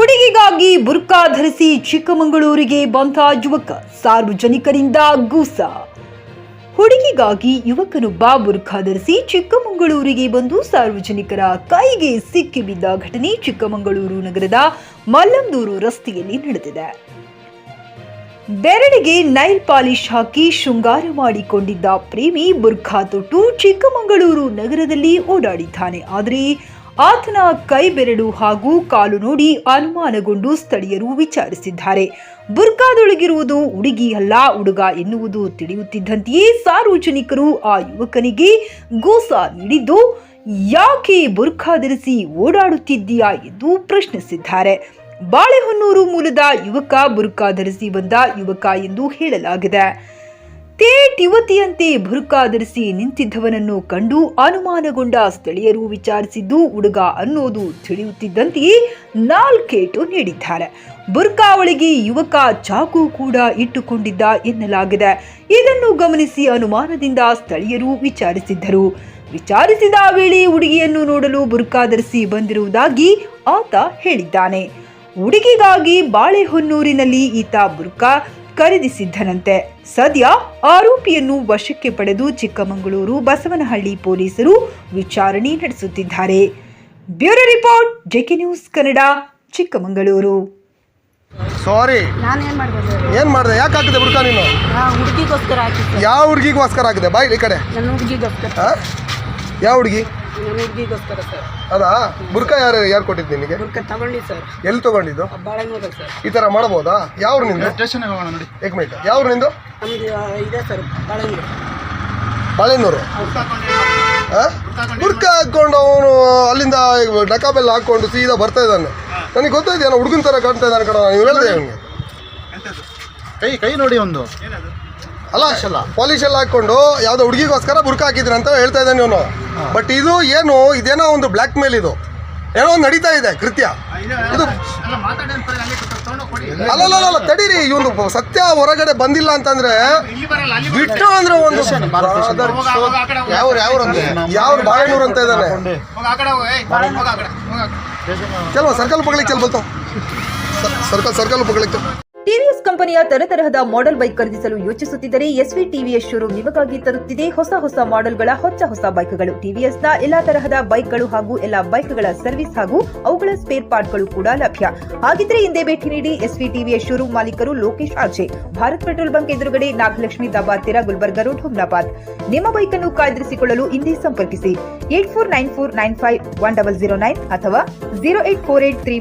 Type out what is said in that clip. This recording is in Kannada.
ಹುಡುಗಿಗಾಗಿ ಬುರ್ಕಾ ಧರಿಸಿ ಚಿಕ್ಕಮಗಳೂರಿಗೆ ಬಂದ ಯುವಕ, ಸಾರ್ವಜನಿಕರಿಂದ ಗೂಸ. ಹುಡುಗಿಗಾಗಿ ಯುವಕನೊಬ್ಬ ಬುರ್ಖಾ ಧರಿಸಿ ಚಿಕ್ಕಮಗಳೂರಿಗೆ ಬಂದು ಸಾರ್ವಜನಿಕರ ಕೈಗೆ ಸಿಕ್ಕಿಬಿದ್ದ ಘಟನೆ ಚಿಕ್ಕಮಗಳೂರು ನಗರದ ಮಲ್ಲಂದೂರು ರಸ್ತೆಯಲ್ಲಿ ನಡೆದಿದೆ. ಬೆರಳಿಗೆ ನೈಲ್ ಪಾಲಿಶ್ ಹಾಕಿ ಶೃಂಗಾರ ಮಾಡಿಕೊಂಡಿದ್ದ ಪ್ರೇಮಿ ಬುರ್ಖಾ ತೊಟ್ಟು ಚಿಕ್ಕಮಗಳೂರು ನಗರದಲ್ಲಿ ಓಡಾಡಿದ್ದಾನೆ. ಆದರೆ ಆತನ ಕೈ ಬೆರಳು ಹಾಗೂ ಕಾಲು ನೋಡಿ ಅನುಮಾನಗೊಂಡು ಸ್ಥಳೀಯರು ವಿಚಾರಿಸಿದ್ದಾರೆ. ಬುರ್ಕಾದೊಳಗಿರುವುದು ಹುಡುಗಿ ಅಲ್ಲ, ಹುಡುಗ ಎನ್ನುವುದು ತಿಳಿಯುತ್ತಿದ್ದಂತೆಯೇ ಸಾರ್ವಜನಿಕರು ಆ ಯುವಕನಿಗೆ ಗೋಸ ನೀಡಿದ್ದು, ಯಾಕೆ ಬುರ್ಖಾ ಧರಿಸಿ ಓಡಾಡುತ್ತಿದ್ದೀಯಾ ಎಂದು ಪ್ರಶ್ನಿಸಿದ್ದಾರೆ. ಬಾಳೆಹೊನ್ನೂರು ಮೂಲದ ಯುವಕ, ಬುರ್ಖಾ ಧರಿಸಿ ಬಂದ ಯುವಕ ಎಂದು ಹೇಳಲಾಗಿದೆ. ತೇಟ್ ಯುವತಿಯಂತೆ ಬುರ್ಖಾ ಧರಿಸಿ ನಿಂತಿದ್ದವನನ್ನು ಕಂಡು ಅನುಮಾನಗೊಂಡ ಸ್ಥಳೀಯರು ವಿಚಾರಿಸಿದ್ದು, ಹುಡುಗ ಅನ್ನೋದು ತಿಳಿಯುತ್ತಿದ್ದಂತೆಯೇ ನಾಲ್ಕೇಟು ನೀಡಿದ್ದಾರೆ. ಬುರ್ಖಾ ಒಳಗೆ ಯುವಕ ಚಾಕು ಕೂಡ ಇಟ್ಟುಕೊಂಡಿದ್ದ ಎನ್ನಲಾಗಿದೆ. ಇದನ್ನು ಗಮನಿಸಿ ಅನುಮಾನದಿಂದ ಸ್ಥಳೀಯರು ವಿಚಾರಿಸಿದ ವೇಳೆ ಹುಡುಗಿಯನ್ನು ನೋಡಲು ಬುರ್ಖಾ ಧರಿಸಿ ಬಂದಿರುವುದಾಗಿ ಆತ ಹೇಳಿದ್ದಾನೆ. ಹುಡುಗಿಗಾಗಿ ಬಾಳೆಹೊನ್ನೂರಿನಲ್ಲಿ ಈತ ಬುರ್ಖಾ ಖರೀದಿಸಿದ್ದನಂತೆ. ಸದ್ಯ ಆರೋಪಿಯನ್ನು ವಶಕ್ಕೆ ಪಡೆದು ಚಿಕ್ಕಮಗಳೂರು ಬಸವನಹಳ್ಳಿ ಪೊಲೀಸರು ವಿಚಾರಣೆ ನಡೆಸುತ್ತಿದ್ದಾರೆ. Bureau report, JK news Kannada, Chikkamagaluru. Sorry, ಏನ್ ಮಾಡಿದೆ? ಯಾಕೆ ಹಾಕಿದೆ ಬುರ್ಖಾ ನೀನು? ಹುಡುಗಿಗೋಸ್ಕರ ಹಾಕಿದ್ದೆ. ಯಾವ ಹುಡುಗಿಗೋಸ್ಕರ ಹಾಕಿದೆ? ಬಾಯ್ ಈ ಕಡೆ. ನನ್ನ ಹುಡುಗಿಗೋಸ್ಕರ. ಯಾವ ಹುಡುಗಿ? ನನ್ನ ಹುಡುಗಿಗೋಸ್ಕರ ಸರ್. ಅದಾ ಬುರ್ಖಾ ಯಾರು ಕೊಟ್ಟಿದ್ದು ನಿನಗೆ? ಬುರ್ಖಾ ತಗೊಂಡಿ ಸರ್. ಎಲ್ಲಿ ತಗೊಂಡಿದ್ದು? ಬಾಳೆನೂರು ಸರ್. ಈ ತರ ಮಾಡಬಹುದಾ? ಯಾವ್ರು ನಿಂದು? ಸ್ಟೇಷನ್ ಹೋಗೋಣ ನೋಡಿ. ಏಕ್ ಮಿನಿಟ್, ಯಾವ್ರು ನಿಂದು? ನಮ್ದು ಇದೆ ಸರ್, ಬಾಳೆನೂರು. ಬಾಳೆನೂರು. ಬುರ್ಖಾ ಹಾಕೊಂಡು ಅವನು ಅಲ್ಲಿಂದ ಡಕಾಬೆಲ್ಲ ಹಾಕೊಂಡು ಸೀದಾ ಬರ್ತಾ ಇದ್ದಾನೆ. ನನಗೆ ಗೊತ್ತಾಯ್ತು, ಹುಡುಗನ ತರ ಕಾಣ್ತಾ ಇದ್ದಾನೆ ಕಣ. ನೀವು ಹೇಳಿದೆ ಅವನಿಗೆ ಕೈ ನೋಡಿ ಒಂದು ಅಲ್ಲ, ಪಾಲಿಶ್ ಎಲ್ಲ ಹಾಕೊಂಡು ಯಾವ್ದೋ ಹುಡುಗಿಗೋಸ್ಕರ ಬುರ್ಖಾ ಹಾಕಿದ್ರೆ ಅಂತ ಹೇಳ್ತಾ ಇದ್ದಾನೆ ಇವನು. ಬಟ್ ಇದು ಏನು, ಇದೇನೋ ಒಂದು ಬ್ಲ್ಯಾಕ್ ಮೇಲ್, ಇದು ಏನೋ ಒಂದು ನಡೀತಾ ಇದೆ ಕೃತ್ಯ. ಇದು ಅಲ್ಲ, ತಡೀರಿ, ಇವನು ಸತ್ಯ ಹೊರಗಡೆ ಬಂದಿಲ್ಲ ಅಂತಂದ್ರೆ ಬಿಟ್ಟು ಅಂದ್ರೆ ಒಂದು ಯಾವ್ರು ಬಾಳೆನೂರು ಅಂತ ಇದ್ದಾನೆ. ಚಲೋ ಸರ್ಕಲ್ ಪಗಳಿಗೆ ಚಲ್ ಸರ್ಕಲ್ ಪಗಳಿಗೆ. ಟಿವಿಎಸ್ ಕಂಪನಿಯ ತರತರಹದ ಮಾಡೆಲ್ ಬೈಕ್ ಖರೀದಿಸಲು ಯೋಚಿಸುತ್ತಿದ್ದರೆ ಎಸ್ವಿ ಟಿವಿಎಸ್ ಶೋರೂಮ್ ನಿಮಗಾಗಿ ತರುತ್ತಿದೆ ಹೊಸ ಮಾಡೆಲ್ಗಳ ಹೊಸ ಬೈಕ್ಗಳು. ಟಿವಿಎಸ್ನ ಎಲ್ಲಾ ತರಹದ ಬೈಕ್ಗಳು ಹಾಗೂ ಎಲ್ಲಾ ಬೈಕ್ಗಳ ಸರ್ವಿಸ್ ಹಾಗೂ ಅವುಗಳ ಸ್ಪೇರ್ ಪಾರ್ಟ್ಗಳು ಕೂಡ ಲಭ್ಯ. ಹಾಗಿದ್ರೆ ಹಿಂದೆ ಭೇಟಿ ನೀಡಿ. ಎಸ್ವಿ ಟಿವಿಎಸ್ ಶೋರೂಮ್ ಮಾಲೀಕರು Lokesh RJ, Bharat petrol bunk ಎದುರುಗಡೆ, ನಾಗಲಕ್ಷ್ಮಿ ದಾಬಾ ಹತ್ತಿರ, ಗುಲ್ಬರ್ಗಾ ರೋಡ್, ಹುಮ್ನಾಬಾದ್. ನಿಮ್ಮ ಬೈಕ್ ಅನ್ನು ಕಾಯ್ದಿರಿಸಿಕೊಳ್ಳಲು ಹಿಂದೆ ಸಂಪರ್ಕಿಸಿ 8494951009 ಅಥವಾ 08483